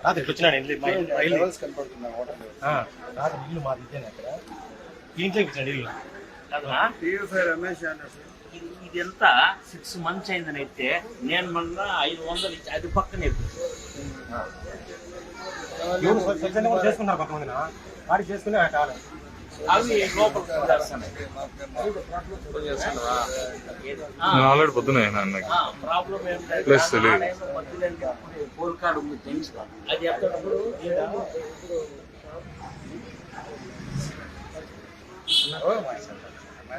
రాత్రి వచ్చినాడు రాత్రి ఇల్లు మాది ఇచ్చాను అక్కడ ఇంట్లోకి ఇచ్చాడు ఇల్లు ఇది ఎంత 6 months అయిందని అయితే నేను మొన్న 500 ఇచ్చి అది పక్కనే చేసుకున్నారు కొంతమంది వాడికి చేసుకునే కాదు అవి లోపల ఆల్రెడీ పొద్దున ప్రాబ్లం ఏంటంటే కోల్కాడు ఉంది తెలుసు అది ఎక్కడప్పుడు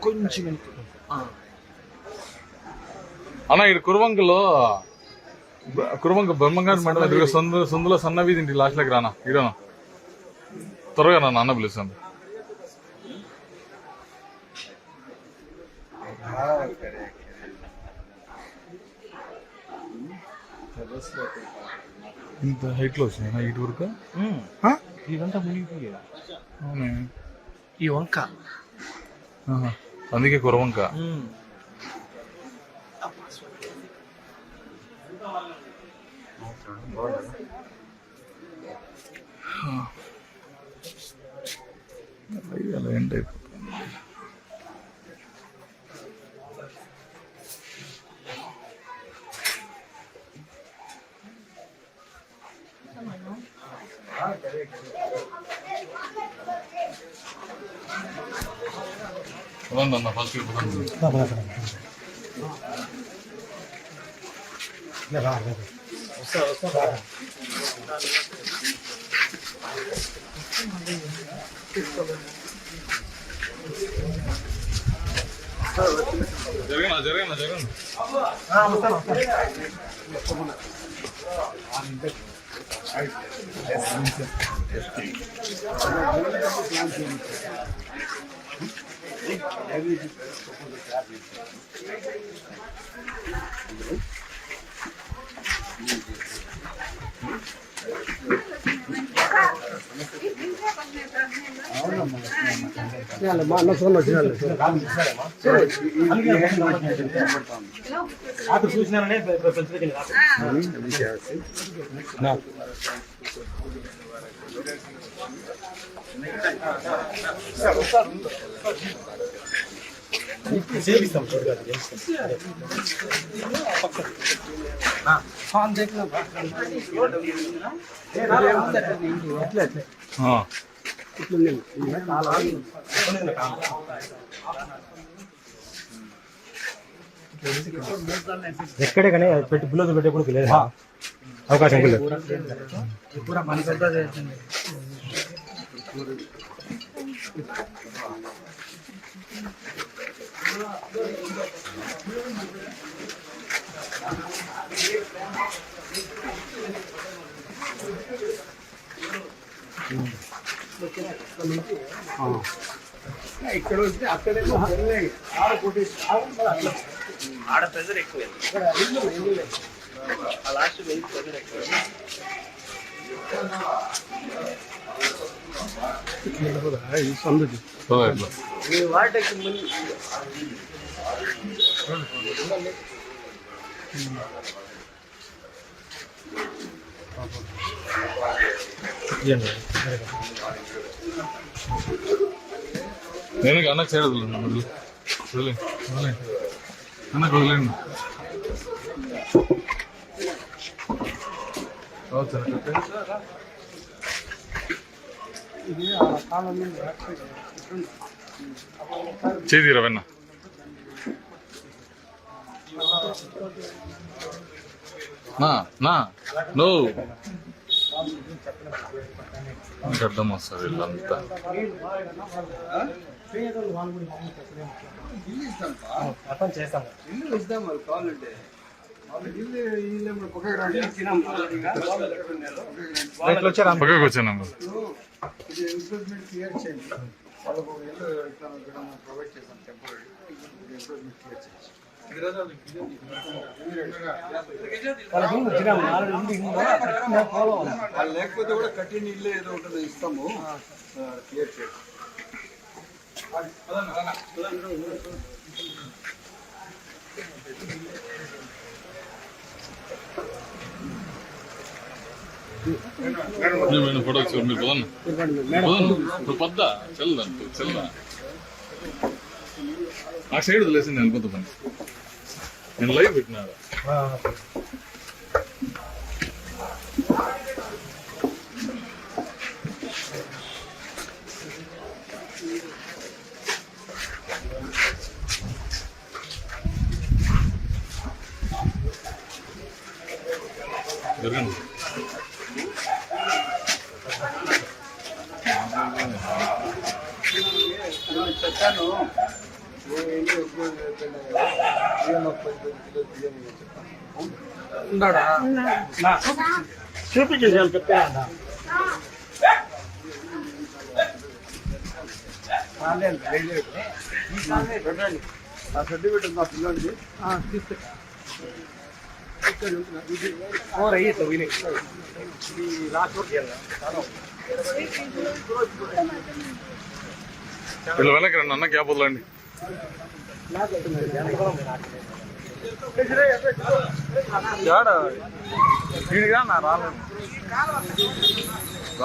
కొంచెం అన్న ఇక్కడ కురువంక బ్రహ్మంగారి మండలం ఎదురుగా సందులో సన్న వీధి ఇంటి లాస్ట్లోకి రానా ఇడనా త్వరగా నా నాన్న పిలుస్తాను ఇంత హైట్ లో వచ్చినాయి ఇటు వరకు ఇదంతా మునిగిపోయి అవునే ఈ వంక అందుకే కురవంక అలా ఎండ్ అయిపోతుంది అన్న ఫస్ట్ జరగనా చూసినారనే సేవిస్తాం ఎక్కడే కానీ పెట్టి బుల్లలు పెట్టే లేదా అవకాశం లేదు ఇక్కడ వస్తే అక్కడేమో ఆడ ప్రెజర్ ఎక్కువ లాస్ట్ ప్రెజర్ ఎక్కువ వాటికి నేను అన్నకు సైడ్ వదిలేండి అన్నకు వదిలేండి చేదిరా వెన్న నో అర్థం వస్తుంది వీళ్ళంతా ఇల్లు ఇస్తాం మరి కావాలంటే పక్కకు వచ్చాను క్లియర్ చేయండి వాళ్ళకు ఇల్లు ప్రొవైడ్ చేస్తాం టెంపరీ ఇంప్రూవ్మెంట్ క్లియర్ చేసి వాళ్ళు లేకపోతే కూడా కట్టిన ఇల్లు ఏదో ఉంటుంది ఇస్తాము క్లియర్ చేయండి. మేడం ఫోటో వచ్చి మీరు నువ్వు పొద్ద చల్లదా ఆ సైడ్ వదిలేసింది వెళ్ళిపోతా పని నేను లైవ్ పెట్టినాడు జరగండి చెప్పాను చూపించేసి చెప్పాను పెట్టండి ఆ సర్టిఫికేట్ మా పిల్లలకి వీళ్ళు వెనక్కి రండి అన్న క్యాబ్ వదలండి నా రాను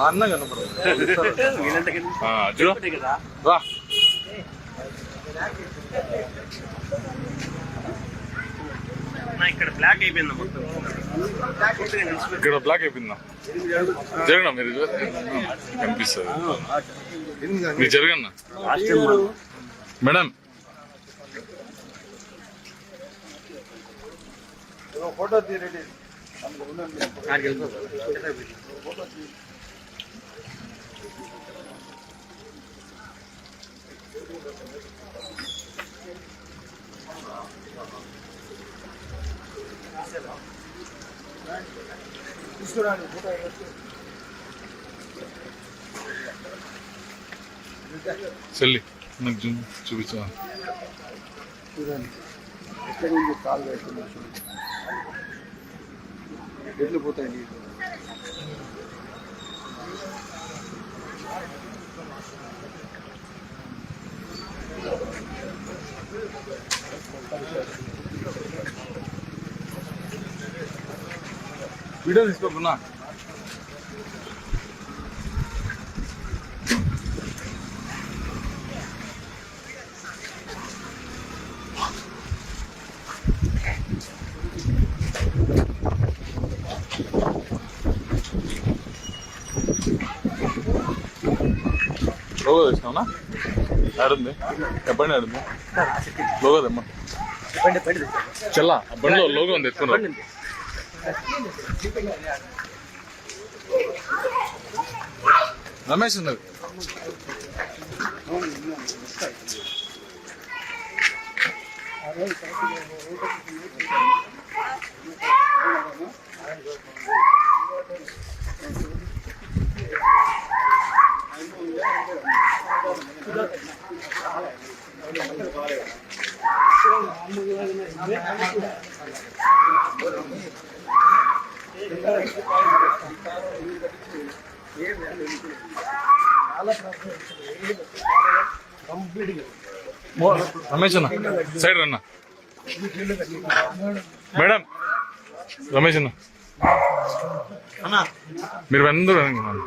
అన్న కనపడదు రా ఇక్కడ బ్లాక్ అయిపోయింది మొత్తం. ఇక్కడ బ్లాక్ అయిపోయిందా జరగనా మీరు కనిపిస్తుంది మీరు జరగన్నా మేడం ఫోటో తీరెడ్డి తీసుకురాండి ఫోటో చెల్లి నాకు చూపించా చూడండి ఎక్కడి నుంచి కాలు వేస్తున్నా చూడండి ఎట్లు పోతాయి నీళ్ళు వీడియో తీసుకోకున్నా లోగో తెచ్చినావునా ఆడుంది ఎప్పటి ఆడుంది లోగో తెమ్మా చల్లా బండిలో లోగో ఉంది ఎత్తుకున్నావు రమేష్ ఉన్నది రమేష్ అన్న సైడ్ రన్న మేడం రమేష్ అన్న మీరు అందరూ అనుకున్నాను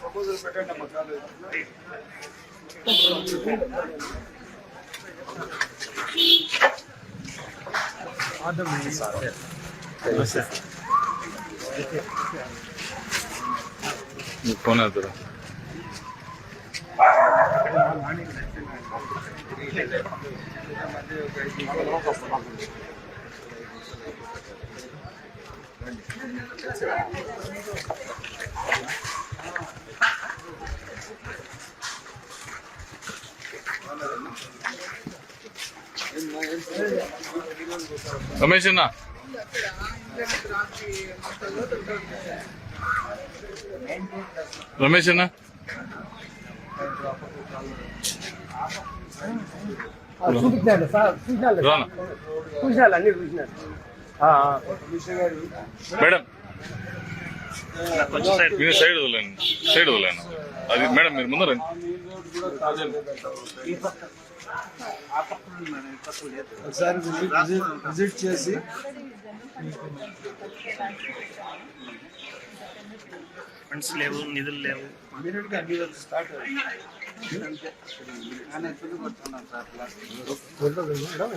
ప్రపోజల్ పెట్టండి అమ్మ కాలేజ్ ఫోన్ అవుతుందా రమేష్ అన్న రమేష్ అన్న చూపించాను సార్ రానా చూసినారు అన్ని చూసినారు మేడం మీరు సైడ్ వదలండి అది మేడం మీరు ముందరండి ఒకసారి విజిట్ చేసి ఫండ్స్ లేవు, నిధులు లేవు. ఇమీడియట్గా అన్ని స్టార్ట్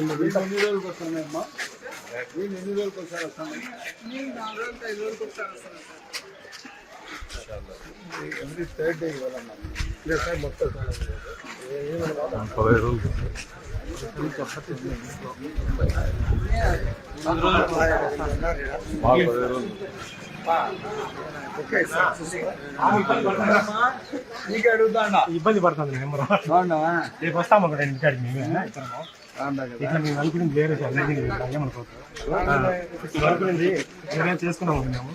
ఎన్ని రోజులకు వస్తున్నాయమ్మా? నేను ఎన్ని రోజులకు ఒకసారి వస్తాను? 4 రోజులకు 5 రోజులకు ఒకసారి వస్తాను. ఎవ్రీ థర్డ్ డే ఇవ్వాలన్నా. లేదు సార్, మొత్తం 15 రోజులు. నీకు అడుగుతాడా? ఇబ్బంది పడుతుంది నెంబర్. బాగున్నావా? రేపు వస్తాము అక్కడ ఇంటికాడికి మేమే ఇట్లా మేము అనుకునేది వేరే సార్ అనుకునేది వేరే చేసుకున్నాము మేము.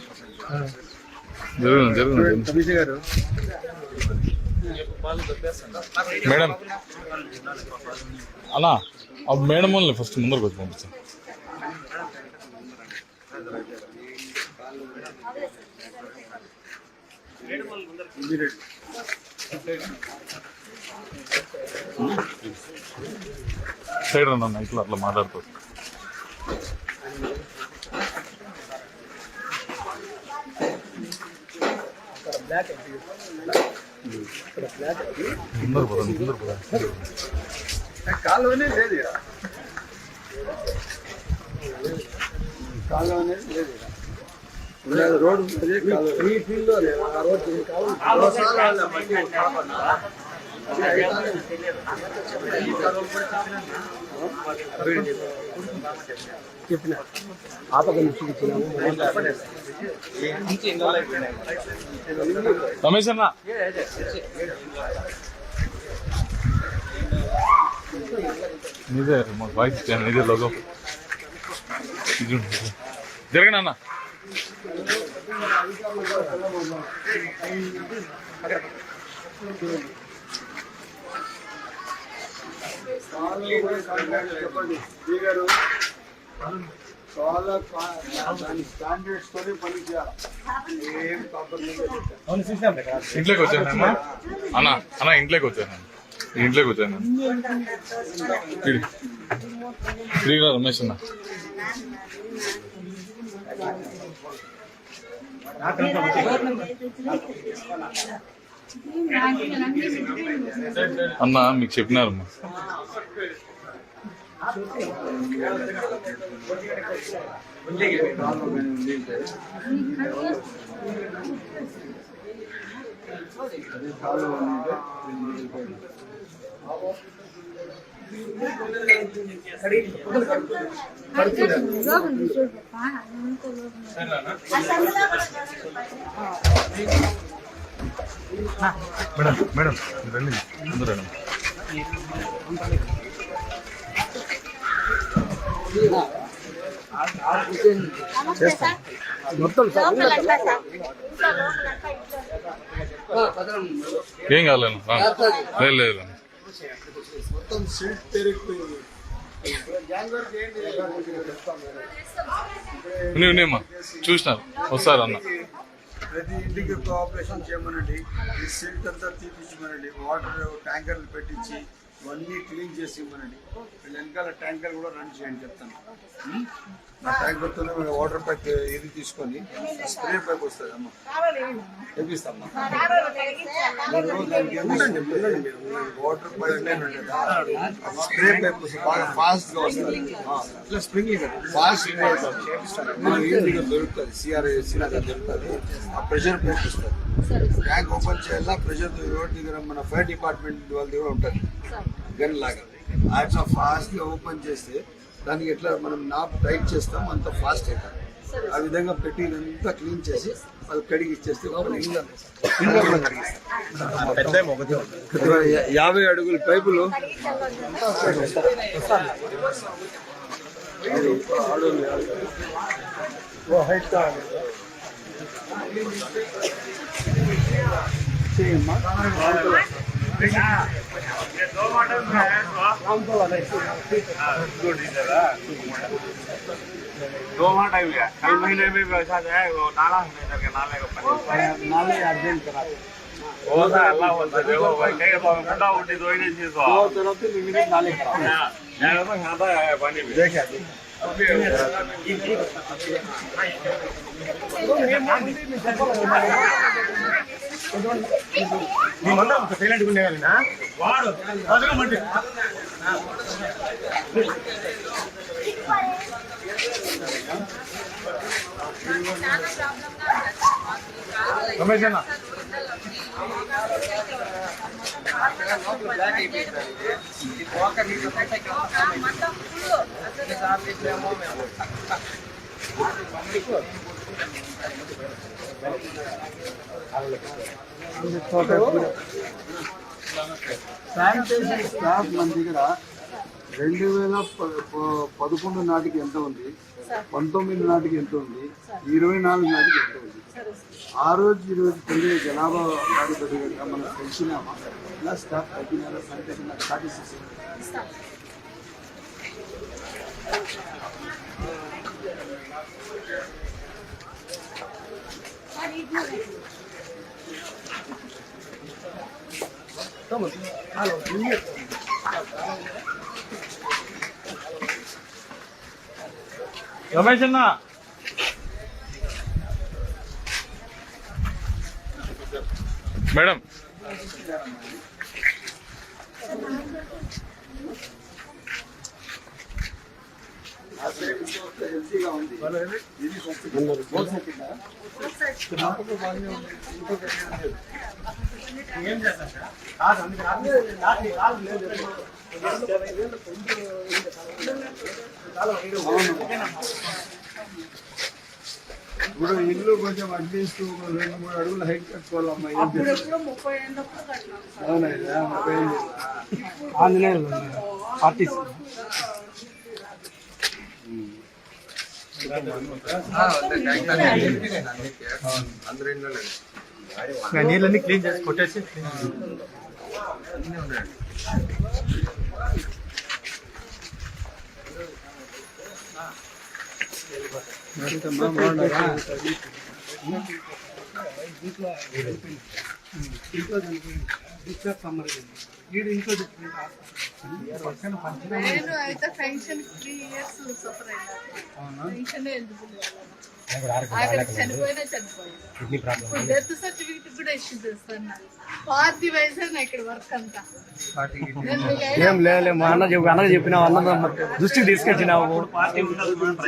జరుగుతుంది. కమిషనర్ గారు మేడం అన్నా ఆ మేడం వాళ్ళని ఫస్ట్ ముందరకు వచ్చి పంపించాను. సైడ్ అన్న ఇట్లా అట్లా మాట్లాడుతూ ముందరు పోదాం. కాలువనే లేదు ఇక్కడ. కాలువ అనేది లేదు ఇక్కడ. రోడ్డు ఈ ఫీల్డ్ లో లేదు. ఆ రోడ్డు చెప్పిన ఆపక నుంచి రమేష్ అన్న నీదే వాయిస్ ఇదే లోగో జరగనన్నా. చెప్పండి గారు, చాలా దాని స్టాండర్డ్స్ తోనే పని చేయాలి. ఏం అవును చూసినాం కదా. ఇంట్లోకి వచ్చాను అన్న అన్న ఇంట్లోకి వచ్చాను ఫ్రీగా రమేష్ అన్న అన్న మీకు చెప్పినారమ్మా. మేడం మేడం రండి ముందు రండి. ఏం కాలేదు లేదు మొత్తం సీట్ పెరిగిపోయింది. ఉన్నాయమ్మా చూసినారు వస్తారు అన్న. ప్రతి ఇంటికి కోఆపరేషన్ చేయమనండి. ఈ సిల్ట్ అంతా తీపించమనండి. వాటర్ ట్యాంకర్లు పెట్టించి ఇవన్నీ క్లీన్ చేసి ఇవ్వమనండి. వీళ్ళ వెనకాల ట్యాంకర్ కూడా రన్ చేయండి చెప్తాను. ఆ ట్యాంకర్తోనే వాటర్ పైప్ ఇది తీసుకొని స్ప్రే పైప్ వస్తుంది అమ్మ తెప్పిస్తామ్మా. వాటర్ పైప్ స్ప్రే పైప్ బాగా ఫాస్ట్ గా వస్తుంది. ఇట్లా స్ప్రింక్లింగ్ ఫాస్ట్ ఈజీగా దొరుకుతుంది. సిఆర్ఏసీ దొరుకుతుంది. ఆ ప్రెషర్ పైప్ వస్తుంది. ట్యాంక్ ఓపెన్ చేయాలా ప్రెషర్ రోడ్ దగ్గర మన ఫైర్ డిపార్ట్మెంట్ వాళ్ళ దగ్గర ఉంటుంది గన్ లాగా. అట్లా ఫాస్ట్ గా ఓపెన్ చేస్తే దానికి ఎట్లా మనం నాప్ టైట్ చేస్తాం అంత ఫాస్ట్ అవుతాం. ఆ విధంగా పెట్టి ఇదంతా క్లీన్ చేసి అది కడిగి ఇచ్చేస్తే 50 అడుగుల పైపులు दो टाइम है कल महीने में वैसा जो है वो नाला है नाले का नाले अर्जेंट करा ಹೋದ ಎಲ್ಲ ಹೋಗ್ತದೆ ಕೈಗೆ ಗುಂಡ ಹುಟ್ಟಿದ್ದು ಒಯ್ದು సైలెంట్ ఉండేవాళ్ళ వాడు రమేష్ అన్న శానిటేషన్ స్టాఫ్ మన దగ్గర 2011 నాటికి ఎంత ఉంది, 19 నాటికి ఎంత ఉంది, 24 నాటికి ఎంత ఉంది. ఆ రోజు ఈ రోజు పెరిగే జనాభా వారి పెరిగా మనం పెంచినామా ఇలా స్టాఫ్ తగ్గినారా? శానిటేషన్ స్టాటిస్టిక్స్ రమేష్ అన్న మేడం హెల్తీగా ఉంది. ఇప్పుడు ఇల్లు కొంచెం అట్లీస్ట్ 2-3 అడుగులు హైట్ కట్టుకోవాలమ్మా. అవునైనా 30 ఆంజనేయులు ఆర్టిస్ట్ నీళ్ళన్నీ క్లీన్ చేసి కొట్టేసి నేను అయితే పెన్షన్ 3 years సఫర్ అయినా పెన్షన్ చనిపోయినా ఇప్పుడు డెత్ సర్టిఫికెట్ కూడా ఇచ్చింది సార్ నాకు 40 వయసు ఇక్కడ వర్క్ అంతా ఏం లేదు మా అన్నకి చెప్పినావు అన్న దృష్టికి తీసుకొచ్చినావు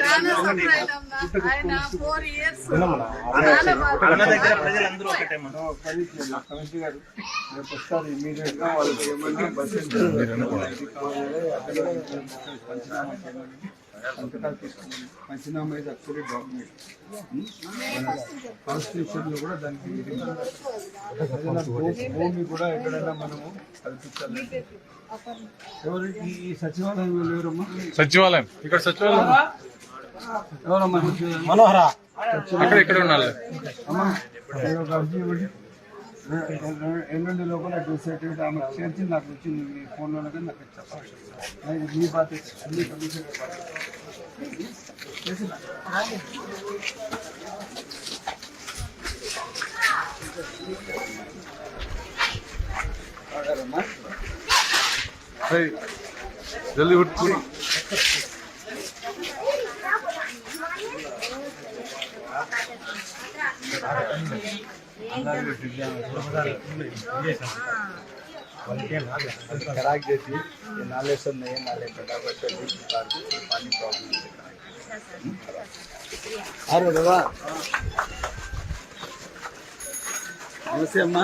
చాలా సఫర్ అయినాం ఆయన 4 years వస్తారు ఇమీడియట్ గా వాళ్ళకి ఏమన్నా బస్ సంతకాలు తీసుకోండి. పంచనామా అయితే అక్చువల్లీ డాక్యుమెంట్ కాన్స్టిట్యూషన్ లో కూడా దానికి ఏదైనా భూమి కూడా ఎక్కడైనా మనము కల్పించాలి. ఎవరు ఈ సచివాలయం ఎవరమ్మా? సచివాలయం ఇక్కడ సచివాలయం ఎవరమ్మా? మనోహర అక్కడ ఇక్కడ ఉండాలి. అమ్మా ఒక అర్జీ ఇవ్వండి. 2 లోపల సర్టిఫికేట్ ఆమె చేర్చి నాకు వచ్చింది. మీ ఫోన్లో కానీ నాకు చెప్పాలి. మీ బాధ్యత అన్ని కమిషన్ జల్దీ ఉठ खराब देती नाले से नहीं नाले फटाफट पानी प्रॉब्लम अरे बाबा నమస్తే అమ్మా.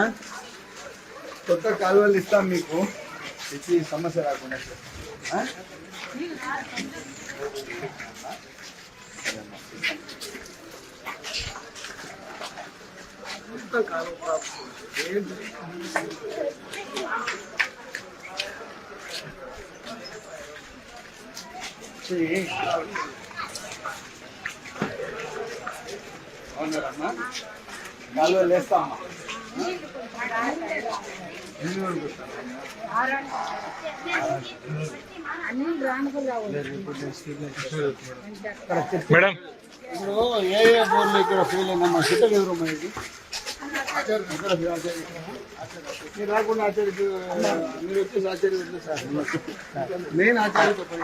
కొత్త కాలువలు ఇస్తాం మీకు ఇచ్చి సమస్య రాకుండా. కొత్త కాలువ అవునారమ్మా? కాలువలు వేస్తామమ్మా. మేడం ఇప్పుడు ఏ బోర్లు ఇక్కడ ఫెయిల్ అయినా మా సిట్టలు ఎవరమ్మా ఇది? మీరు రాకుండా ఆచార్యకి మీరు వచ్చేసి ఆచార్య వెళ్ళి సార్ నేను ఆచార్యతో పని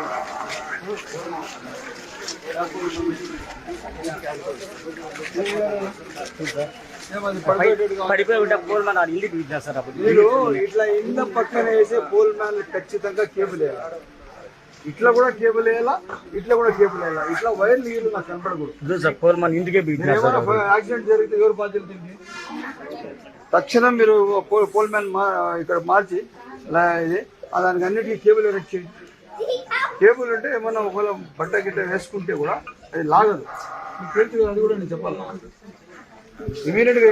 పడిపోయి ఉంటే పోల్ మన ఇంటికి ఇద్దాం సార్ అప్పుడు మీరు ఇట్లా ఇంత పక్కన వేసే పోల్ మ్యాన్ ఖచ్చితంగా కేబుల్ వేయాలి. ఇట్లా కూడా కేబుల్ వేయాలా, ఇట్లా కూడా కేబుల్ వేయాలా. ఇట్లా వైర్ నీళ్ళు నాకు కనపడకూడదు సార్ పోల్ మన ఇంటికే బిగిద్దాం సార్. ఏమైనా యాక్సిడెంట్ జరిగితే ఎవరు బాధ్యత తింది? తక్షణం మీరు పోల్ మ్యాన్ ఇక్కడ మార్చి ఇది దానికి అన్నిటికీ కేబుల్ ఎరెక్ట్ చేయండి. కేబుల్ అంటే ఏమన్నా ఒకవేళ బట్ట గిట్ట వేసుకుంటే కూడా అది లాగదు. మీకు తెలుసు కదా, అది కూడా నేను చెప్పాలి. ఇమీడియట్గా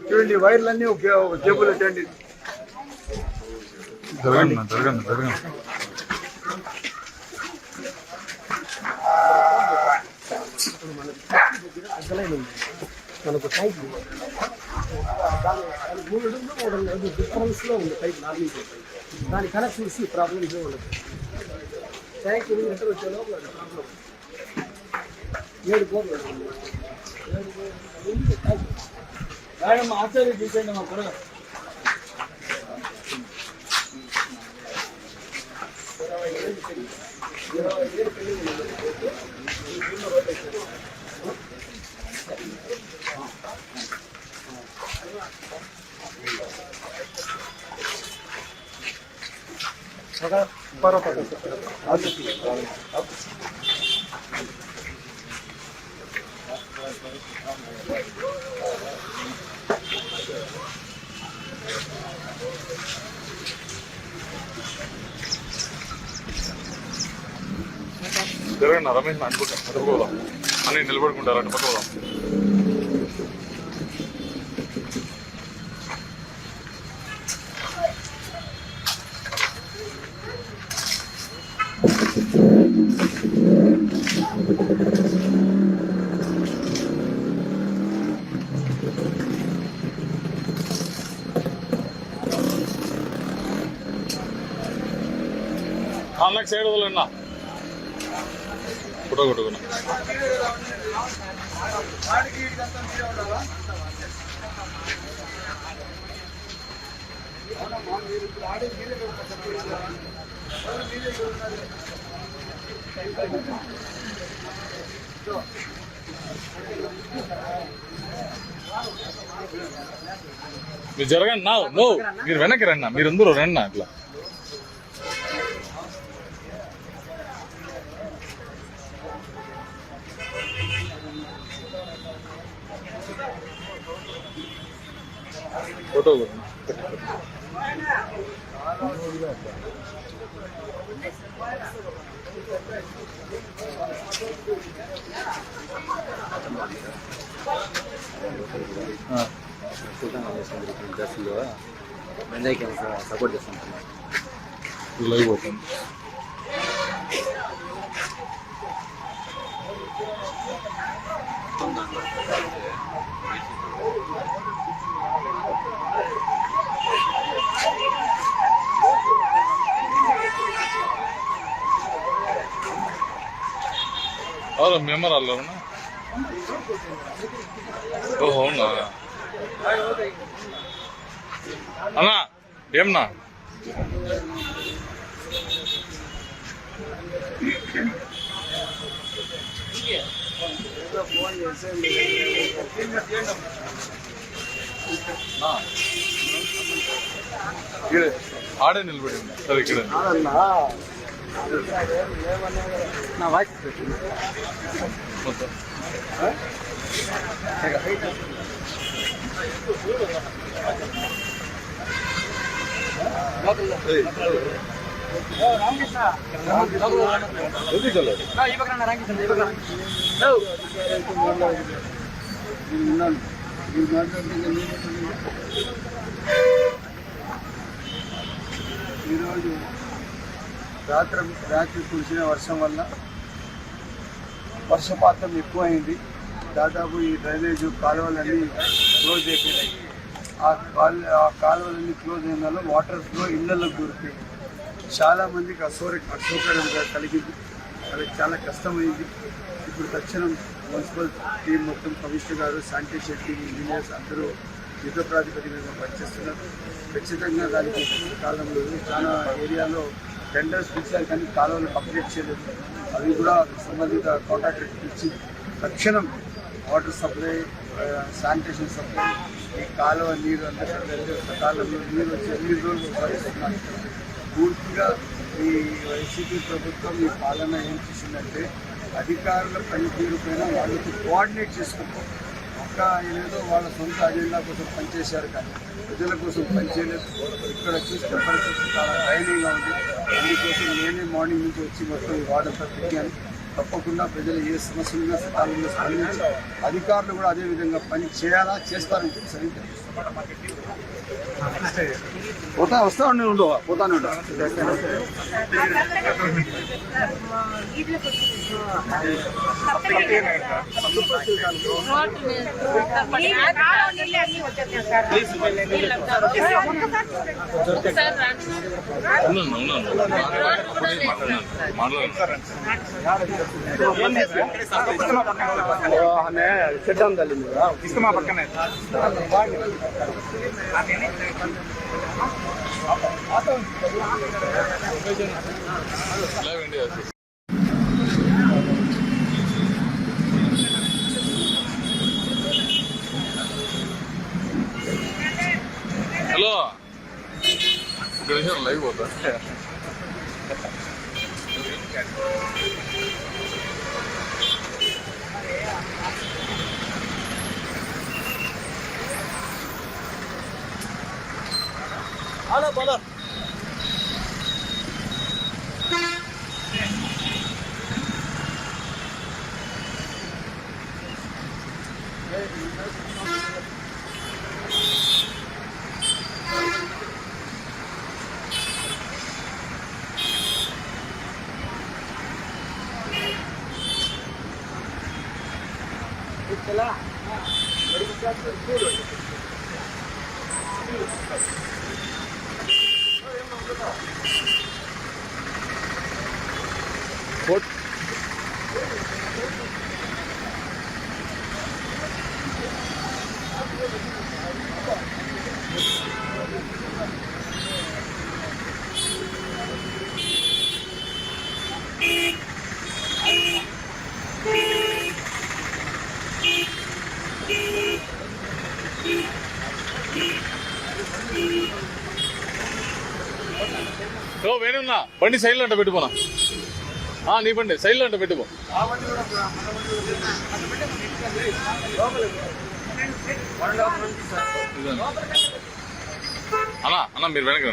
చూడండి వైర్లన్నీ ఒక కేబుల్ పెట్టండి. జరగండి జరగండి జరగండి. మనకు టైప్ డిఫరెన్స్ లో ఉంది టైప్ నార్మల్ దాని కనెక్షన్స్ ప్రాబ్లమ్స్ ఉండదు. ట్యాంక్ లీటర్ వచ్చే లోపల ప్రాబ్లం 7 కోట్లు మేడం ఆచార్య తీసేయండి మా కూడా. జరగండి రమేష్ అటుపోదాం అని నిలబడుకుంటారు. అటు పక్క పోదాం. అన్నకు సైడ్ వదలన్నా ఫోటో కొట్టుకున్నా. మీరు జరగండి నా మీరు వెనక్కి రండి, మీరందరూ రండి అట్లా. ఫోటో సపోర్ట్ చేస్తాం లైవ్ అవుతుంది. మెంబర్ అల్లారనా? ఓహో అవునా అన్నా ఏమన్నా ఆడే నిలబడి సరే ఇక్కడ నా వాయిస్ మొత్తం ఈరోజు రాత్రి కురిసిన వర్షం వల్ల వర్షపాతం ఎక్కువైంది. దాదాపు ఈ డ్రైనేజ్ కాలువలన్నీ క్లోజ్ అయిపోయినాయి. ఆ కాలువలన్నీ క్లోజ్ అయిన వల్ల వాటర్ ఫ్లో ఇళ్లలోకి దూరిపోయింది. చాలామందికి అసౌకర్యంగా కలిగింది. వాళ్ళకి చాలా కష్టమైంది. ఇప్పుడు తక్షణం మున్సిపల్ టీం మొత్తం కమిషనర్ గారు, శానిటేషన్ టీం, ఇంజనీర్స్ అందరూ యుద్ధ ప్రాతిపదికగా పనిచేస్తున్నారు. ఖచ్చితంగా దానికి కాలంలో చాలా ఏరియాలో టెండర్స్ పిలిచారు కానీ కాలువలు కంప్లీట్ చేయలేదు. అవి కూడా సంబంధిత కాంట్రాక్టర్కి ఇచ్చి తక్షణం వాటర్ సప్లై, శానిటేషన్ సప్లై, ఈ కాలువ నీరు అందరికీ సకాలంలో నీరు వచ్చే 8 రోజులు ఒకసారి పూర్తిగా ఈ వైసీపీ ప్రభుత్వం ఈ పాలన ఏం చేసిందంటే అధికారుల పనితీరు పైన వాళ్ళకి కోఆర్డినేట్ చేసుకుంటాం. ఒక్క ఏదో వాళ్ళ సొంత అజెండా కోసం పనిచేశారు కానీ ప్రజల కోసం పనిచేయలేదు. ఇక్కడ చూస్తే పరిస్థితి చాలా దయనీయంగా ఉంది. అందుకోసం నేనే మార్నింగ్ నుంచి వచ్చి మొత్తం ఈ వార్డంతా తిరిగాను. తప్పకుండా ప్రజలు ఏ సమస్యలు ఉన్నా సకాలంలో స్పందించి అధికారులు కూడా అదేవిధంగా పని చేయాలా, చేస్తారని చెప్పి సరిగ్గా వస్తా ఉండు పోతానే ఉంటా. చెడ్డ ఉండాలి ఇష్టమా పక్కనే హలో ఇక్కడ నుంచి లైవ్ పోతా హలో బోలో चला వేణున్నా బండి సైడ్లో అంట పెట్టుకోనా నీ బండి సైడ్లో అంట పెట్టుకో. అన్నా మీరు వెనక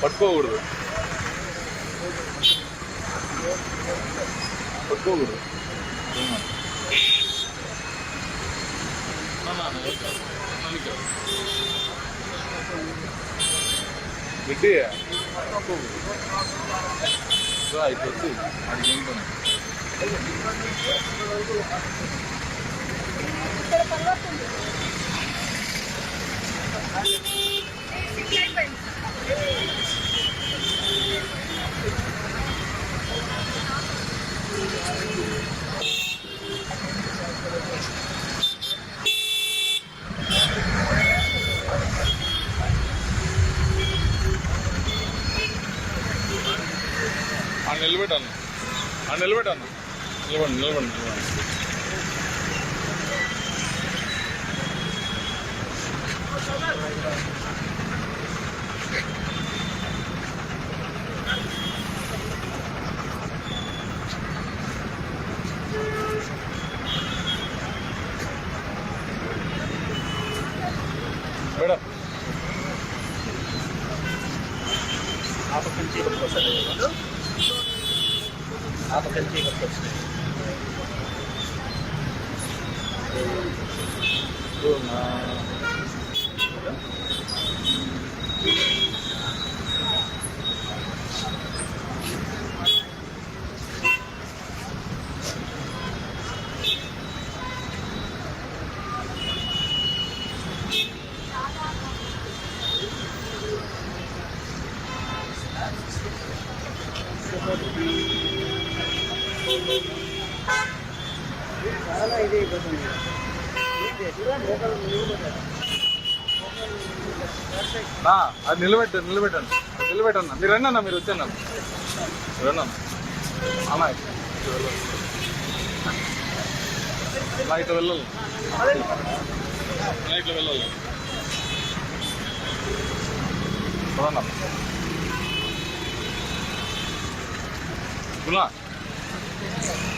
పట్టుకోకూడదు రెడ్డి ఇప్పుడు వచ్చి అది ఏంటన్నా నిలబెట్టాను నిలబెట్టాను నిలబడి మేడం आप कंची आप कंची చాలా ఇది అయిపోతుంది. అది నిలబెట్టండి మీరు రండి అన్న, మీరు వచ్చాను రండి అన్న ఇట్లా వెళ్ళాలి, ఇట్లా వెళ్ళాలి.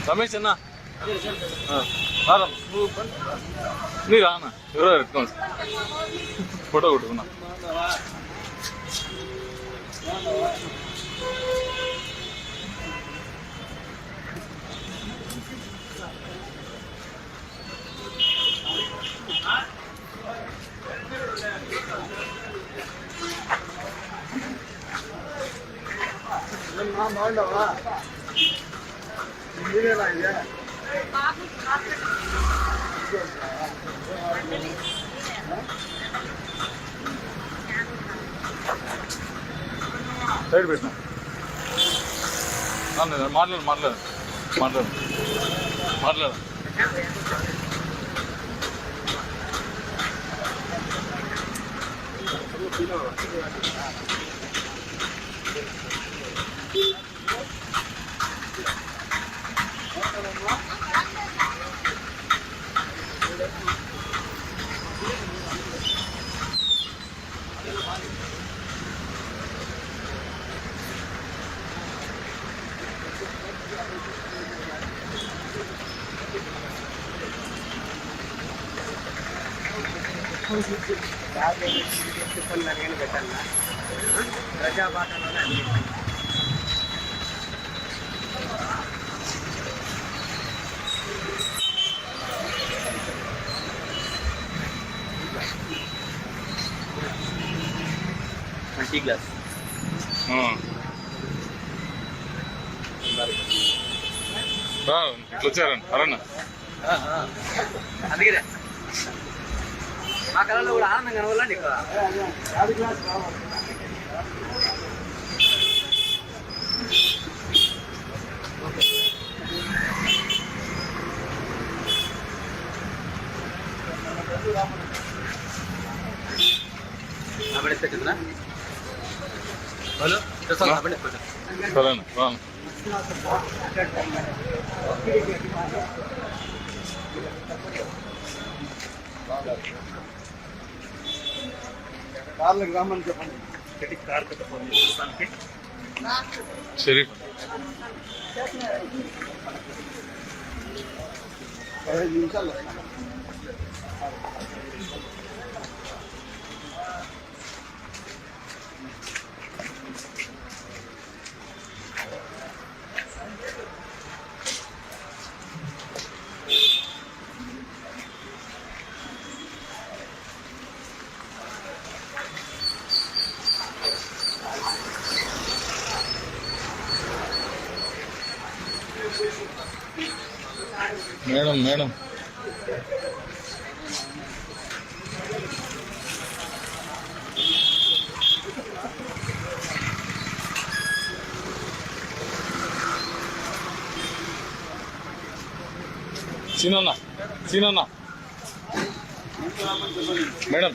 రమేష్ అన్న నీ రానా ఎవరో ఎత్తుకోండి ఫోటో కొట్టుకున్నా. బాగుండవా మీరేనా ఇదే సైడ్ పెట్టినా మాట్లాడు పెట్టాలా ప్రజాపాఠంలోనే అన్ని టీ గ్లాస్ ఇట్లా వచ్చారండి అరన్నా. అందుకే మా కళలో కూడా ఆనందం కనవాలండి ఇక్కడ సరేనా కార్లకు రామని చెప్పండి. షరీఫ్ 15 నిమిషాలు మేడం సీనన్న మేడం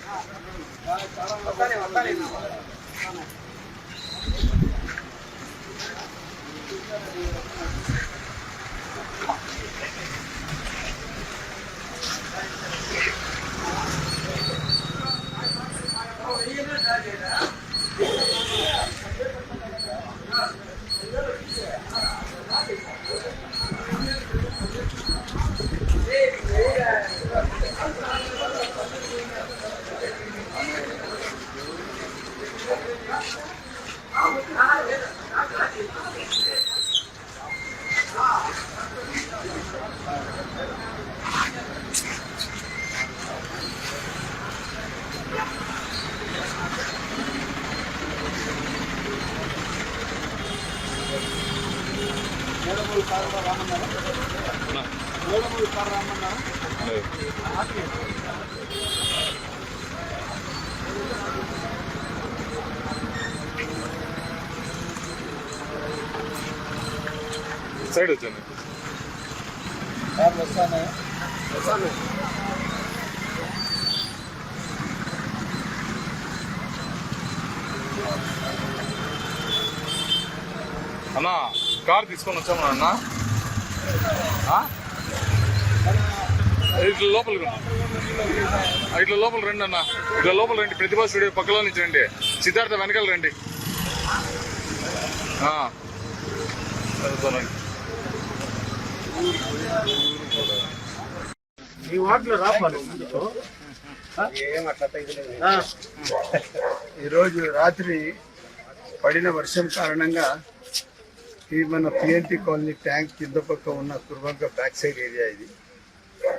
సైడ్ వచ్చాను. అన్నా కార్ తీసుకొని వచ్చాము అన్న. ఇట్లా లోపలికి ఇట్లా లోపల రండి అన్న, ఇట్లా లోపల రండి. ప్రతిభా స్టూడియో పక్కలో నుంచి రండి, సిద్ధార్థ వెనకాల రండి. ఈ వాటిలో రాపాలి. ఈరోజు రాత్రి పడిన వర్షం కారణంగా ఈ మన పిఎన్టీ కాలనీ ట్యాంక్ కింద పక్క ఉన్న కుర్బంక బ్యాక్ సైడ్ ఏరియా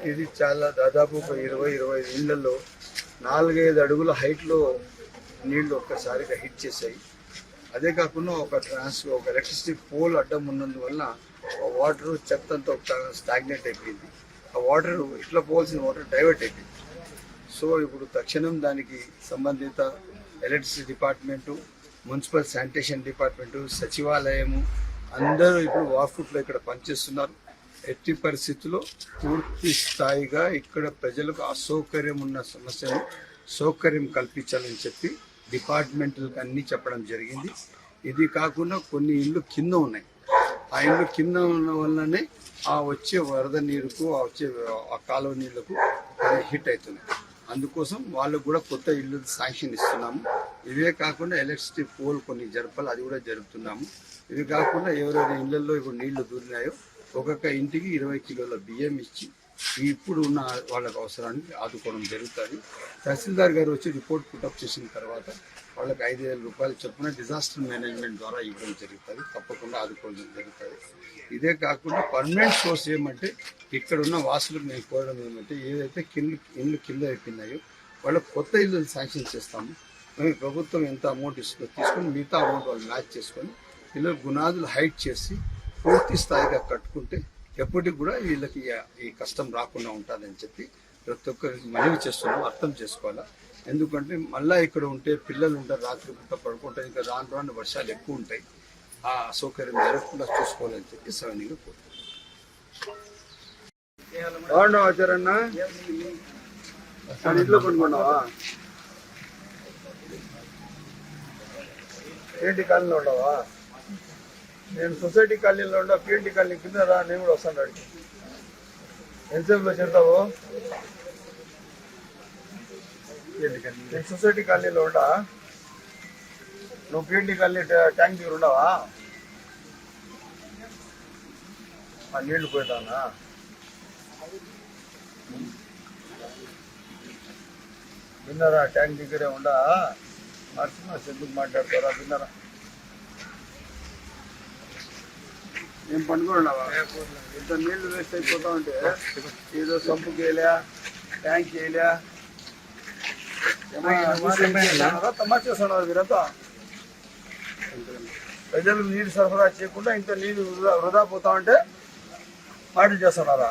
ఇది చాలా దాదాపు ఒక 20-25 ఇళ్లలో 4-5 అడుగుల హైట్లో నీళ్లు ఒక్కసారిగా హిట్ చేశాయి. అదే కాకుండా ఒక ఎలక్ట్రిసిటీ పోల్ అడ్డం ఉన్నందువల్ల వాటర్ చెత్త అంతా స్టాగ్నెట్ అయిపోయింది. ఆ వాటర్ ఇట్లా పోవాల్సిన వాటర్ డైవర్ట్ అయిపోయింది. సో ఇప్పుడు తక్షణం దానికి సంబంధిత electricity department, municipal sanitation department, సచివాలయము అందరూ ఇప్పుడు వాఫ్ట్లో ఇక్కడ పనిచేస్తున్నారు. ఎట్టి పరిస్థితుల్లో పూర్తి స్థాయిగా ఇక్కడ ప్రజలకు అసౌకర్యం ఉన్న సమస్యను సౌకర్యం కల్పించాలని చెప్పి డిపార్ట్మెంట్లకు అన్నీ చెప్పడం జరిగింది. ఇది కాకుండా కొన్ని ఇళ్ళు కింద ఉన్నాయి. ఆ ఇళ్ళు కింద ఉన్న వల్లనే ఆ వచ్చే వరద నీరుకు ఆ కాలువ నీళ్లకు హిట్ అవుతున్నాయి. అందుకోసం వాళ్ళకు కూడా కొత్త ఇల్లు శాంక్షన్ ఇస్తున్నాము. ఇవే కాకుండా ఎలక్ట్రిసిటీ పోల్ కొన్ని జరపాలి, అది కూడా జరుపుతున్నాము. ఇవి కాకుండా ఎవరెవరి ఇళ్లలో ఇప్పుడు నీళ్లు దూరినాయో ఒక్కొక్క ఇంటికి 20 కిలోల బియ్యం ఇచ్చి ఇప్పుడు ఉన్న వాళ్ళకి అవసరానికి ఆదుకోవడం జరుగుతుంది. తహసీల్దార్ గారు వచ్చి రిపోర్ట్ పుటప్ చేసిన తర్వాత వాళ్ళకి 5,000 రూపాయలు చొప్పున డిజాస్టర్ మేనేజ్మెంట్ ద్వారా ఇవ్వడం జరుగుతుంది. తప్పకుండా ఆదుకోవడం జరుగుతుంది. ఇదే కాకుండా పర్మనెంట్ సోర్స్ ఏమంటే ఇక్కడ ఉన్న వాసులకు మేము కోరడం ఏమంటే ఏదైతే ఇల్లు కింద అయిపోయినాయో వాళ్ళకి కొత్త ఇల్లు శాంక్షన్ చేస్తాము. మేము ప్రభుత్వం ఎంత అమౌంట్ ఇస్తుందో తీసుకొని మిగతా అమౌంట్ వాళ్ళు మ్యాచ్ చేసుకొని ఇల్లు గునాదులు హైట్ చేసి పూర్తి స్థాయిగా కట్టుకుంటే ఎప్పటికి కూడా వీళ్ళకి ఈ కష్టం రాకుండా ఉంటుందని చెప్పి ప్రతి ఒక్కరికి మనవి చేస్తున్నాం. అర్థం చేసుకోవాలా. ఎందుకంటే మళ్ళీ ఇక్కడ ఉంటే పిల్లలు ఉంటారు, రాత్రి పూట పడుకుంటారు, ఇంకా రాను వర్షాలు ఎక్కువ ఉంటాయి. ఆ అసౌకర్యం జరగకుండా చూసుకోవాలని చెప్పి సవనీగా కోరుతున్నాం. బాగున్నావా ఆచారన్న? ఇంట్లో కొనుక్కున్నావా? ఏంటి కాలనీలో ఉండవా? నేను సొసైటీ కాలనీలో ఉండా, పిఎన్టీ కాలనీ కింద రా, నేను కూడా వస్తాను. అడిగి ఎంతసేపులో చెప్తావు? నేను సొసైటీ కాలనీలో ఉండా, నువ్వు పిఎన్టీ కాలనీ ట్యాంక్ దగ్గర ఉండవా? ఆ నీళ్లు పోయితానా? విన్నారా? ట్యాంక్ దగ్గరే ఉండా నరసింహ ఎందుకు మాట్లాడతారా? విన్నారా? ఏం పండుకున్నావా? ఇంత నీళ్లు వేస్ట్ అయిపోతా ఉంటే ఏదో సంపుకి వేయలే, ట్యాంక్ వేయలే, తమాషా చేస్తున్నారు మీరంతా. ప్రజలకు నీరు సరఫరా చేయకుండా ఇంత నీరు వృధా పోతా ఉంటే మాటలు చేస్తున్నారా?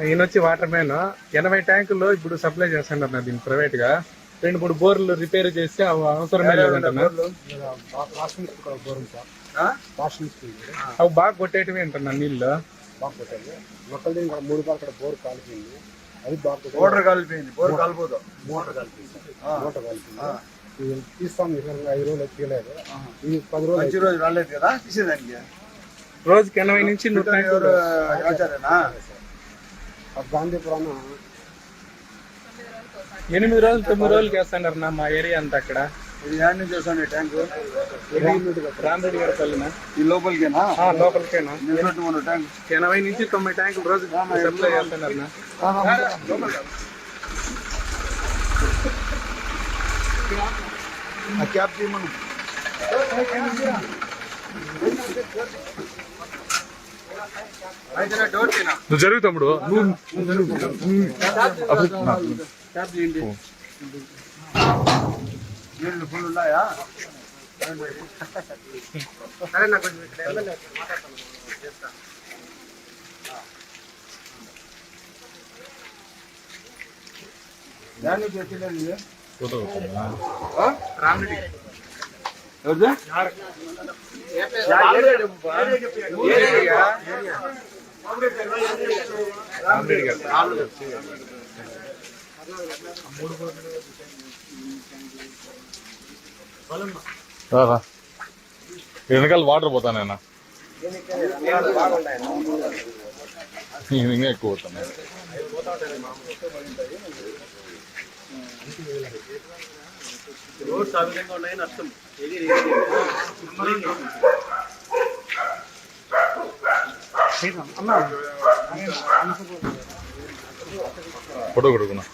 ఈయన వచ్చి వాటర్ మ్యాన్ 80 ట్యాంకుల్లో ఇప్పుడు సప్లై చేస్తున్నారు దీన్ని ప్రైవేట్ గా. 2-3 బోర్లు రిపేర్ చేస్తే అవసరమే లేదంటున్నా. అవి బాగా కొట్టేటివి అంటున్నా నీళ్ళు. బాగా కొట్టాలి. మొక్కలు 3 బాగా బోర్ కాలిపోయింది. అది బాగా మోటార్ కాలిపోయింది. బోర్ కాలిపోతాం. మోటార్ కాలిపోయింది. తీస్తాం. 5 రోజులు తీయలేదు. ఇది 10 రోజులు. 5 రోజులు రాలేదు కదా తీసేదానికి. రోజుకి 80 నుంచి 100 ఆచారేనా? గాంధీపురం 8 రోజులు 9 రోజులకి వేస్తున్నారు నా మా ఏరియా అంతా. అక్కడ ఇది యాడ్ నుంచి వస్తాను ట్యాంకు రామరెడ్డి గారి పల్లిన ఈ లోపలికేనా? లోపలికేనా. ట్యాంక్ 80 నుంచి 90 ట్యాంకులు రోజు సప్లై చేస్తున్నారు. క్యాప్ చేయమను. నువ్వు జరుగు తమ్ముడు. నీళ్ళు ఫుల్ ఉన్నాయా? సరే నాకు కొంచెం ఇక్కడ ఎమ్మెల్యే మాట్లాడతాను. దాన్ని పెట్టలేదు. రామరెడ్డి ఎవరిదా? రామిరెడ్డి గారు. రా. వెనకాల వాటర్ పోతానైనా ఇంకా ఎక్కువ పోతాను. రోడ్స్ ఆ విధంగా ఉన్నాయని అర్థం. ఫోటో కొడుకున్నా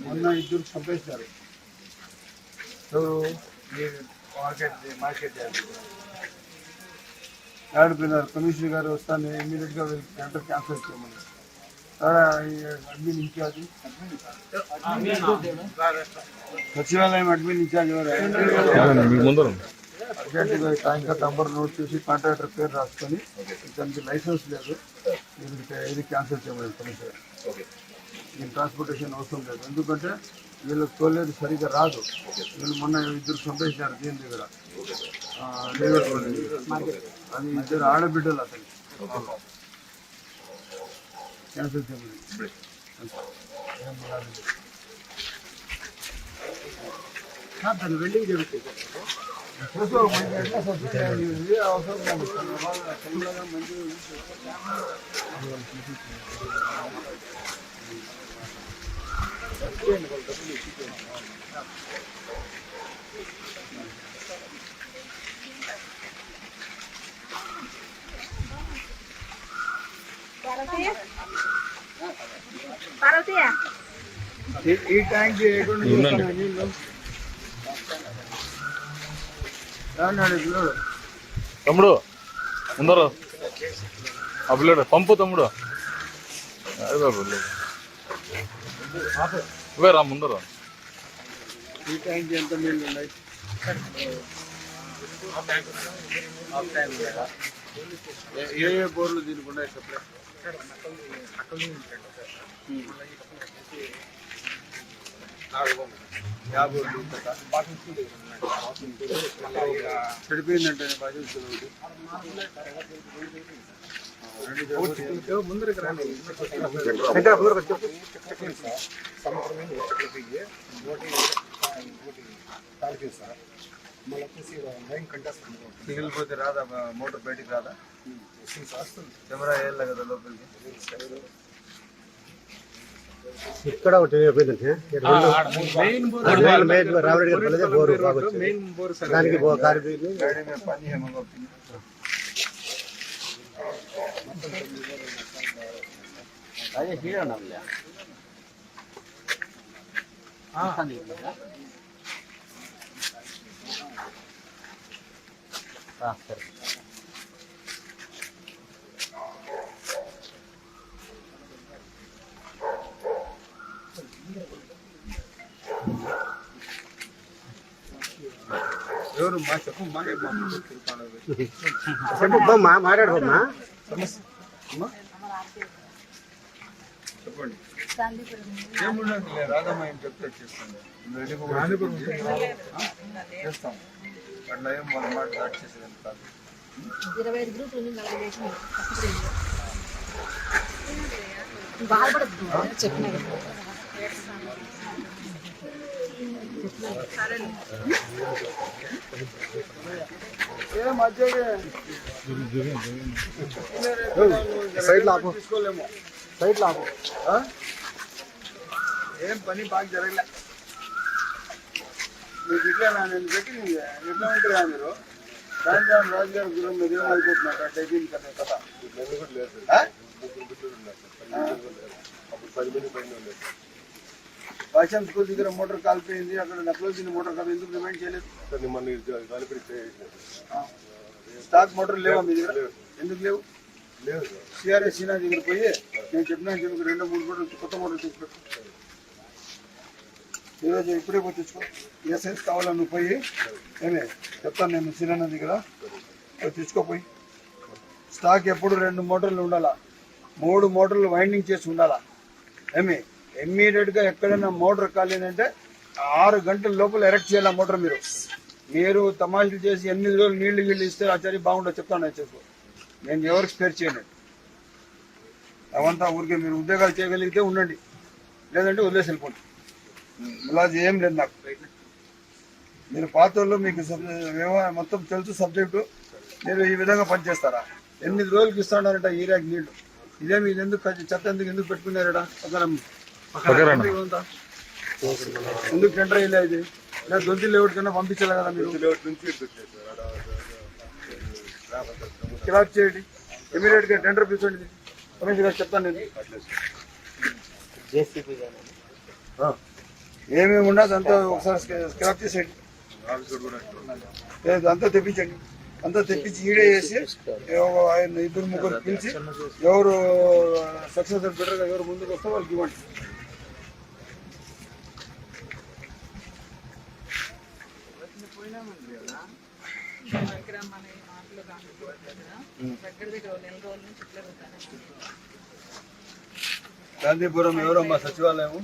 మొన్న ఇద్దరు చంపేశారు. మార్కెట్ ఆడిపోయినారు. కమిషనర్ గారు వస్తాను ఇమీడియట్ గా సెంటర్ క్యాన్సిల్ చేయమని. అడ్మిన్ ఇన్ఛార్జ్ సచివాలయం అడ్మిన్ ఇన్ఛార్జ్ మీకు ముందర అర్జెంటుగా ట్యాంకర్ నంబర్ నోట్ చేసి కాంట్రాక్టర్ పేరు రాసుకొని దానికి లైసెన్స్ లేదు ఇది క్యాన్సిల్ చేయమని కమిషనర్. దీని ట్రాన్స్పోర్టేషన్ అవసరం లేదు, ఎందుకంటే వీళ్ళకి తోలేదు సరిగ్గా రాదు. వీళ్ళు మొన్న ఇద్దరు చంపేసినారు దీని దగ్గర అది ఇద్దరు ఆడబిడ్డలు అతను క్యాన్సిల్ చేయమని. దాన్ని వెల్డింగ్ జరుగుతుంది. ఈ ట్యాంక్ తమ్ముడు ముందర ఆ పిల్లడు పంపు తమ్ముడు ఇవే రా ముందర. ఈ ట్యాంక్ ఎంత నీళ్ళు ఉన్నాయి? ఏ బోర్లు దీనికి ఉన్నాయి సప్లై? చెడిపోయిందంటే ముందరికి రండి. సిగిల్ పోతే రాదా మోటార్ బయటికి రాదా? కెమెరా వేయాలి కదా లోపలికి. ఇక్కడ ఒకటి అయిపోయిందంటే రామరెడ్డి గారి బోరు దానికి పని ఏమో అదే హీరో నవ్వులే సరే. ఎవరు మా చెప్పు చెప్పమ్మా మాట్లాడుకోమ్మా. చెప్పండి. ఏముండదు రాదమ్మా ఏం చెప్తే చేస్తాను చేస్తాం. అట్లా ఏం మన మాట దాటి చేసేది కాదు. 25 గ్రూపులు 40 వేసినాయి. బాధపడద్దు చెప్పినా సైడ్ లాపు తీసుకోలేము. సైడ్ లాపు ఏం పని బాగా జరగలే. మీకు ఇట్లా నేను పెట్టి ఎట్లా ఉంటారా మీరు? సాయంత్రం రాజుగారి గురం మీద ఏమైపోతున్నారు అంటే అయిపోయింది కదా కథ. భాషం స్కూల్ దగ్గర మోటార్ కాలిపోయింది, అక్కడ నక్లోజిన్ మోటార్ కాదు, ఎందుకు రిమైండ్ చేయలేదు? స్టాక్ మోటార్ లేవా మీ దగ్గర? ఎందుకు లేవు? సిఆర్ఎస్ సీనా దగ్గర పోయి నేను చెప్పినాను చెప్పి 2-3 మోటార్లు కొత్త మోటార్ తెచ్చిపెట్టు. ఈరోజు ఇప్పుడే పోయి తెచ్చుకో. ఏ సైజ్ కావాలో నువ్వు పోయి ఏమే చెప్తాను నేను సీనా దగ్గర తెచ్చుకోపోయి. స్టాక్ ఎప్పుడు 2 మోటార్లు ఉండాలా, 3 మోటార్లు వైండింగ్ చేసి ఉండాలా. ఇమ్మీడియట్ గా ఎక్కడైనా మోటార్ కాలేదంటే 6 గంటల లోపల ఎరెక్ట్ చేయాలి మోటార్. మీరు తమాషలు చేసి 8 రోజులు నీళ్లు ఇస్తే ఆచార్య బాగుండదు చెప్తాను చెప్పు. నేను ఎవరికి స్పేర్ చేయను. అవంతా ఊరికే మీరు ఉద్యోగాలు చేయగలిగితే ఉండండి, లేదంటే వదిలేసి వెళ్ళిపోండి. ఇలా ఏం లేదు నాకు. మీరు పాత్రలో మీకు మొత్తం తెలుసు సబ్జెక్టు, మీరు ఈ విధంగా పనిచేస్తారా? 8 రోజులకి ఇస్తాడారంట ఏరియాకి నీళ్లు. ఇదేమి ఇది ఎందుకు చెత్త ఎందుకు పెట్టుకున్నారట? ఎందుకు టెండర్ అయ్యలే ఇది? లేదా దొంతి లేఅవుట్ కన్నా పంపించాలి కదా మీరు. క్లాక్ చేయండి, ఇమీడియట్ గా టెండర్ పిలిచండి. రమేష్ గారు చెప్తాను నేను. ఏమేమి ఉండదు అంతా ఒకసారి స్క్రాప్ చేసేయండి, అంతా తెప్పించండి. అంతా తెప్పించి ఈడే చేసి 2-3 పిలిచి ఎవరు సక్సెస్ బెటర్గా ఎవరు ముందుకు వస్తే వాళ్ళకి ఇవ్వండి. గాంధీపురం ఎవరమ్మా సచివాలయం?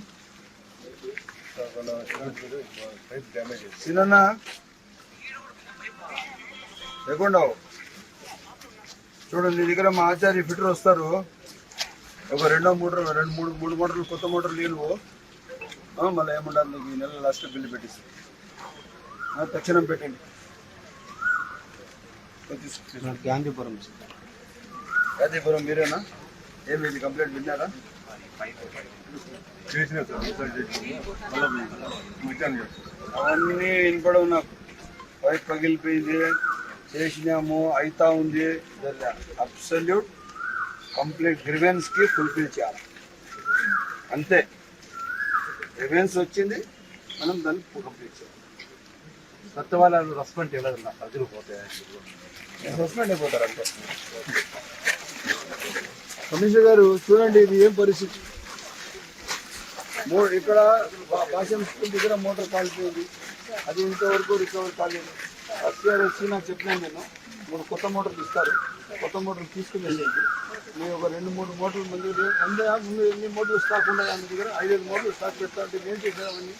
సినన్నా లేకుండా చూడండి, నీ దగ్గర మా ఆచార్య ఫిటర్ వస్తారు. ఒక 2-3 మోటార్లు కొత్త మోటార్లు లేవు. మళ్ళీ ఏముండాలి నీకు ఈ నెల లాస్ట్ బిల్లు పెట్టిస్తాను. తక్షణం పెట్టండి. గాంధీపురం మీరేనా? ఏమి ఇది కంప్లైంట్ విన్నారా? అవన్నీ వినపడవు నాకు. పైప్ పగిలిపోయింది, చేసినాము, అయితా ఉంది. అబ్సల్యూట్ కంప్లీట్ గ్రివెన్స్ కి ఫుల్ఫిల్ చేయాలి అంతే. గ్రివెన్స్ వచ్చింది, మనం దాన్ని కంప్లీట్ చేయాలి. కొత్త వాళ్ళు సస్పెండ్ చేయలేదు, ప్రజలు పోతాయి, సస్పెండ్ అయిపోతారు అంతే. కమిషనర్ గారు చూడండి, ఇది ఏం పరిస్థితి. ఇక్కడ భాషం స్కూల్ దగ్గర మోటార్ కాలిపోయింది, అది ఇంతవరకు రికవర్ కాలేదు. ఎస్ఆర్ వచ్చి నాకు చెప్పినాను నేను, 3 కొత్త మోటార్లు ఇస్తారు, కొత్త మోటార్లు తీసుకుని వెళ్ళండి. మేము ఒక 2-3 మోటార్లు ముందు ఎన్ని మోటార్లు స్టాక్ ఉన్నాయి దాని దగ్గర 5-5 మోటార్లు స్టాక్ పెడతా అంటే ఏం చేసేవన్నీ?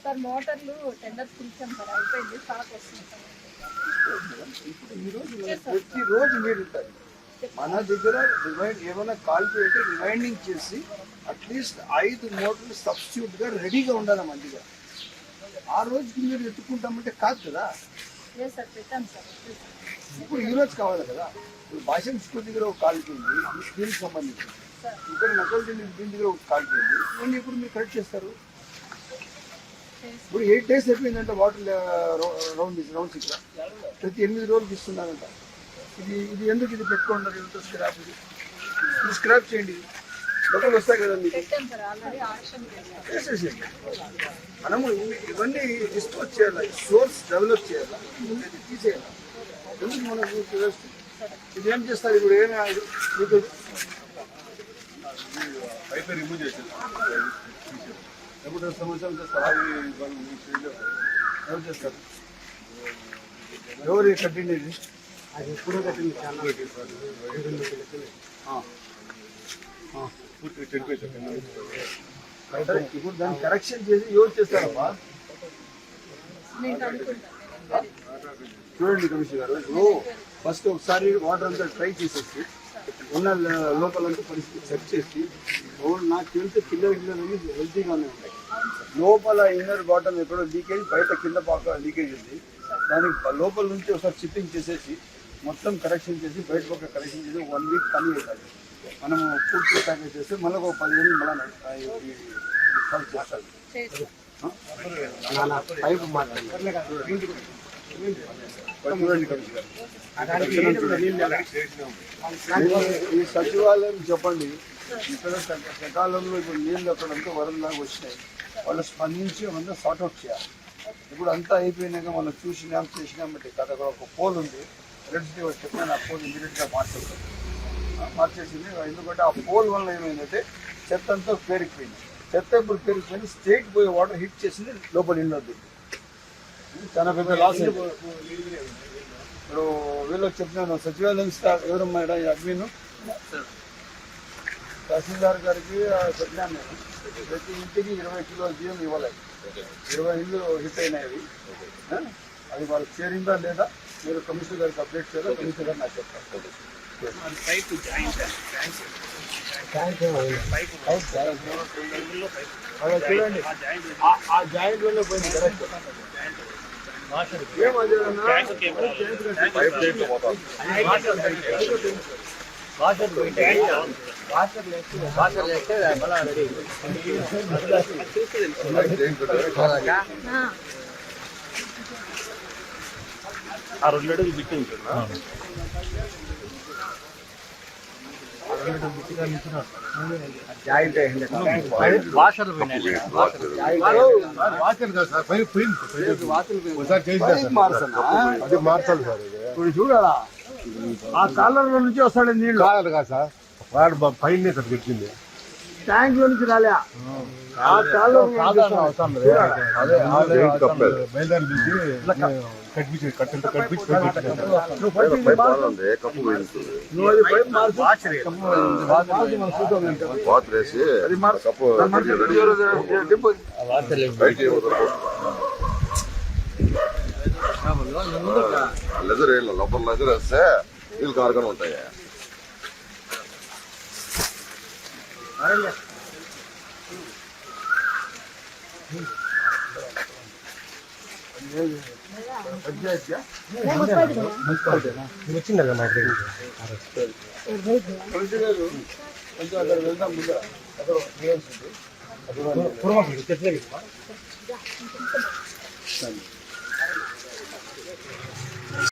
సార్ మోటార్లు టెండర్ పిలిచాం సార్, అయిపోయింది, స్టాక్ వస్తుంది సార్. ప్రతిరోజు మీరు ఉంటారు మన దగ్గర. ఏమైనా కాలిపోయింటే రిమైండింగ్ చేసి అట్లీస్ట్ 5 మోటార్లు సబ్స్టిట్యూట్ గా రెడీగా ఉండాలి మన దగ్గర. ఆ రోజుకి మీరు ఎత్తుకుంటామంటే కాదు కదా. ఇప్పుడు ఈ రోజు కావాలి కదా. ఇప్పుడు భాషం స్కూల్ దగ్గర ఒక కాలిపోయింది, దీనికి సంబంధించి ఇక్కడ నకల్ దీని దగ్గర ఒక కాలిపోయింది. మళ్ళీ ఇప్పుడు మీరు కరెక్ట్ చేస్తారు. ఇప్పుడు 8 days అయిపోయిందంటే వాటర్ రౌండ్స్ ఇక్కడ ప్రతి 8 రోజులకి ఇస్తున్నారంట. ఇది ఎందుకు ఇది పెట్టుకున్నారు? ఎంత స్క్రాప్, ఇది స్క్రాప్ చేయండి, బట్టలు వస్తాయి కదా మీకు. చేసేసేయండి. మనము ఇవన్నీ డిస్పోజ్ చేయాలి, సోర్స్ డెవలప్ చేయాలి, తీసేయాలి. ఎందుకు మనం ఇది ఏం చేస్తారు? ఇప్పుడు ఏమి మీకు పైపు రిమూవ్ చేసేది ఎప్పుడు సంవత్సరం చేస్తారు? ఎవరు చేస్తారు? ఎవరు కట్టింది? అది ఎప్పుడో కట్టింది, చాలా ఇప్పుడు దాన్ని కరెక్షన్ చేసి ఎవరు చేస్తారమ్మా? చూడండి కమిషనర్ గారు, ఇప్పుడు ఫస్ట్ ఒకసారి వాటర్ అంతా ట్రై చేసేసి ఉన్న లోపలంతా పరిస్థితి సెట్ చేసి, నాకు తెలిసి కిల్లర్ హెల్తీగానే ఉంటాయి. లోపల ఇన్నర్ బాటమ్ ఎక్కడో లీకేజ్, బయట కింద పాక లీకేజ్ ఉంది. దానికి లోపల నుంచి ఒకసారి చిప్పింగ్ చేసేసి మొత్తం కరెక్షన్ చేసి బయట పక్క కరెక్షన్ చేసి 1 week పని అవుతుంది. మనము పూర్తి ప్యాకేజ్ చేస్తే మళ్ళీ ఒక 10 రోజులు మళ్ళీ చేస్తారు. పైపు ఈ సచివాలయం చెప్పండి, ఇక్కడ సకాలంలో ఇప్పుడు నీళ్ళు అక్కడంతా వరదలాగా వచ్చినాయి, వాళ్ళు స్పందించి అవంతా సార్ట్అవుట్ చేయాలి. ఇప్పుడు అంతా అయిపోయినాక మనం చేసినాం బట్టి కదా ఒక పోల్ ఉంది, ఎలక్ట్రిసిటీ చెప్పిన ఆ పోల్ ఇమీడియట్గా మార్చేసింది. ఎందుకంటే ఆ పోల్ వల్ల ఏమైందంటే చెత్త అంతా పేరుకుపోయింది. చెత్త ఇప్పుడు పేరుకుపోయింది, స్టేట్ పోయే వాటర్ హిట్ చేసింది, లోపల ఇల్లు వద్దు. చాలా పెద్ద లాస్ ఇప్పుడు వీళ్ళకి చెప్పినాను సచివాలయం స్టాఫ్ ఎవరు మేడం అడ్మిన్ తహసీల్దార్ గారికి చెప్పినాను నేను ప్రతి ఇంటికి 20 కిలోల బియ్యం ఇవ్వాలి 20 ఇళ్ళు హిట్ అయినాయి అది వాళ్ళకి చేరిందా లేదా మీరు కమిషనర్ గారికి అప్డేట్ చేయాలి కమిషనర్ గారు నాకు చెప్తాను చూడండి ఆ జాయింట్ వల్ల పోయింది కరెక్ట్ ఆ 2 అడుగులు బిట్టి ఉంటుందా జాయింట్ వాషర్ అది మార్చాలి సార్ ఇప్పుడు చూడాలా ఆ కాలంలో నుంచి వస్తాడు నీళ్ళు కాదు కాదు సార్ వాడు పైన పెట్టింది ట్యాంక్ లో నుంచి రాలే ఆ కాలం కట్టించి నువ్వు అది పైప్ మార్చు లెదర్ లోపల లెదర్ వేస్తే వీళ్ళు కారుగానే ఉంటాయి వచ్చింది కదా మా కొంచెం అక్కడ వెళ్దాం ముందర అక్కడ